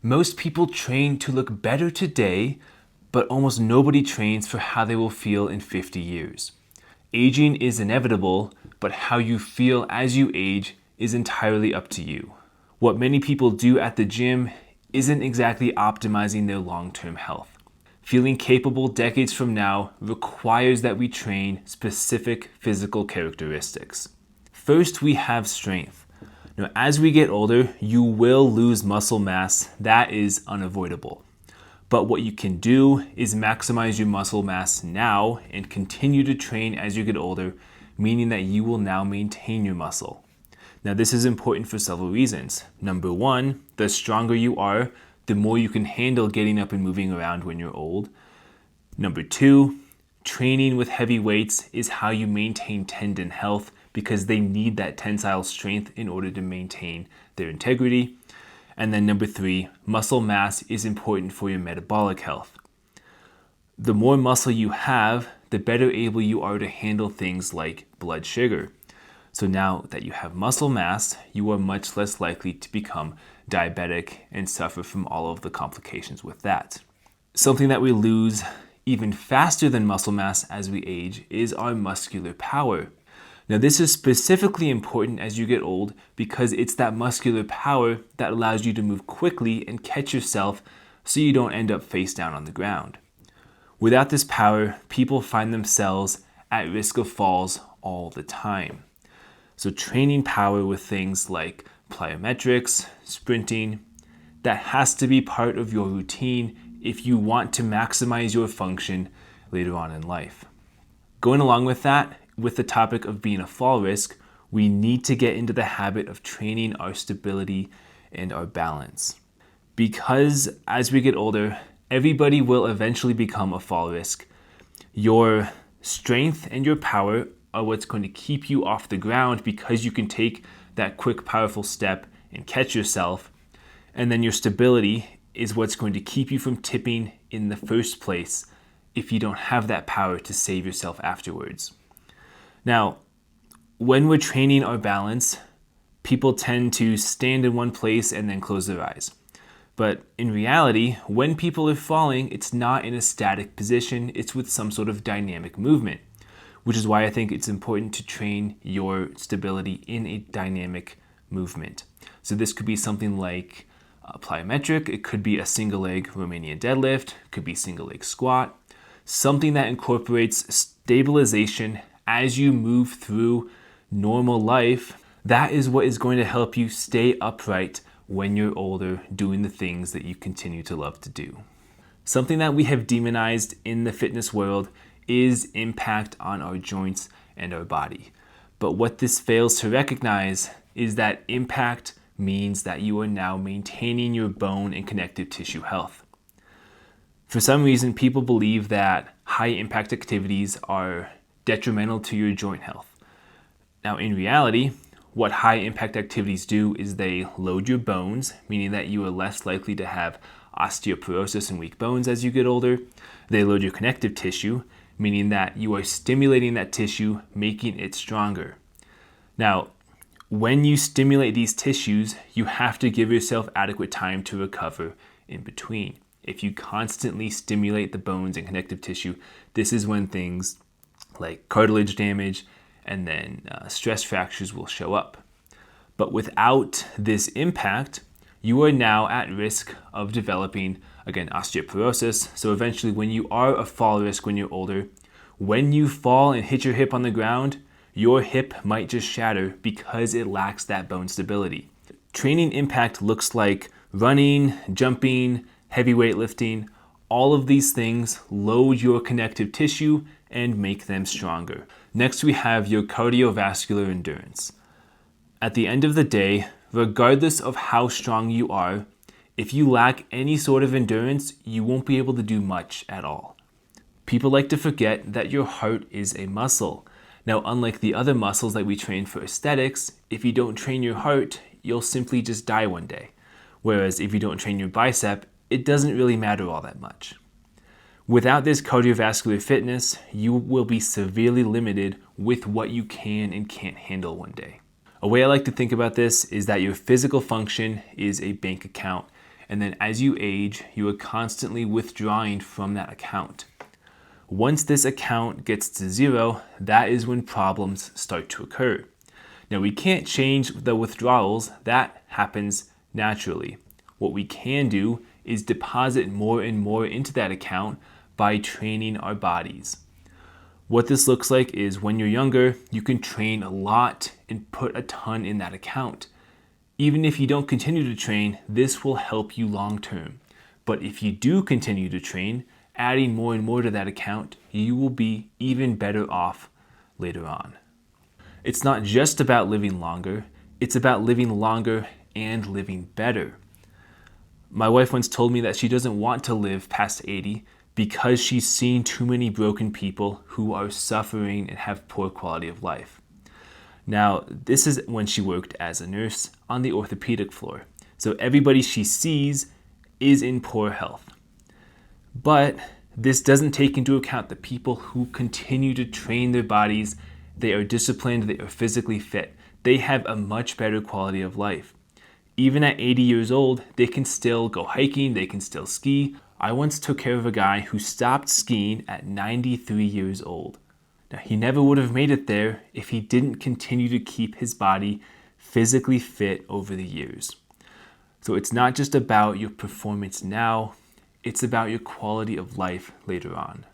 Most people train to look better today, but almost nobody trains for how they will feel in 50 years. Aging is inevitable, but how you feel as you age is entirely up to you. What many people do at the gym isn't exactly optimizing their long-term health. Feeling capable decades from now requires that we train specific physical characteristics. First, we have strength. Now, as we get older, you will lose muscle mass. That is unavoidable. But what you can do is maximize your muscle mass now and continue to train as you get older, meaning that you will now maintain your muscle. Now, this is important for several reasons. Number one, the stronger you are, the more you can handle getting up and moving around when you're old. Number two, training with heavy weights is how you maintain tendon health because they need that tensile strength in order to maintain their integrity. And then number three, muscle mass is important for your metabolic health. The more muscle you have, the better able you are to handle things like blood sugar. So now that you have muscle mass, you are much less likely to become diabetic and suffer from all of the complications with that. Something that we lose even faster than muscle mass as we age is our muscular power. Now, this is specifically important as you get old because it's that muscular power that allows you to move quickly and catch yourself so you don't end up face down on the ground. Without this power, people find themselves at risk of falls all the time. So training power with things like plyometrics, sprinting, that has to be part of your routine if you want to maximize your function later on in life. Going along with that, with the topic of being a fall risk, we need to get into the habit of training our stability and our balance. Because as we get older, everybody will eventually become a fall risk. Your strength and your power are what's going to keep you off the ground because you can take that quick, powerful step and catch yourself. And then your stability is what's going to keep you from tipping in the first place if you don't have that power to save yourself afterwards. Now, when we're training our balance, people tend to stand in one place and then close their eyes. But in reality, when people are falling, it's not in a static position, it's with some sort of dynamic movement, which is why I think it's important to train your stability in a dynamic movement. So this could be something like a plyometric, it could be a single leg Romanian deadlift, it could be single leg squat, something that incorporates stabilization as you move through normal life. That is what is going to help you stay upright when you're older, doing the things that you continue to love to do. Something that we have demonized in the fitness world is impact on our joints and our body. But what this fails to recognize is that impact means that you are now maintaining your bone and connective tissue health. For some reason, people believe that high impact activities are detrimental to your joint health. Now, in reality, what high impact activities do is they load your bones, meaning that you are less likely to have osteoporosis and weak bones as you get older. They load your connective tissue, meaning that you are stimulating that tissue, making it stronger. Now, when you stimulate these tissues, you have to give yourself adequate time to recover in between. If you constantly stimulate the bones and connective tissue, this is when things like cartilage damage and then stress fractures will show up. But without this impact, you are now at risk of developing, again, osteoporosis. So eventually when you are a fall risk when you're older, when you fall and hit your hip on the ground, your hip might just shatter because it lacks that bone stability. Training impact looks like running, jumping, heavy weightlifting. All of these things load your connective tissue and make them stronger. Next, we have your cardiovascular endurance. At the end of the day, regardless of how strong you are, if you lack any sort of endurance, you won't be able to do much at all. People like to forget that your heart is a muscle. Now, unlike the other muscles that we train for aesthetics, if you don't train your heart, you'll simply just die one day. Whereas if you don't train your bicep, it doesn't really matter all that much. Without this cardiovascular fitness, you will be severely limited with what you can and can't handle one day. A way I like to think about this is that your physical function is a bank account And then as you age, you are constantly withdrawing from that account. Once this account gets to zero, that is when problems start to occur. Now, we can't change the withdrawals, that happens naturally. What we can do is deposit more and more into that account by training our bodies. What this looks like is when you're younger, you can train a lot and put a ton in that account. Even if you don't continue to train, this will help you long term. But if you do continue to train, adding more and more to that account, you will be even better off later on. It's not just about living longer, it's about living longer and living better. My wife once told me that she doesn't want to live past 80 because she's seen too many broken people who are suffering and have poor quality of life. Now, this is when she worked as a nurse on the orthopedic floor. So everybody she sees is in poor health. But this doesn't take into account the people who continue to train their bodies. They are disciplined, they are physically fit. They have a much better quality of life. Even at 80 years old, they can still go hiking, they can still ski. I once took care of a guy who stopped skiing at 93 years old. Now, he never would have made it there if he didn't continue to keep his body physically fit over the years. So it's not just about your performance now, it's about your quality of life later on.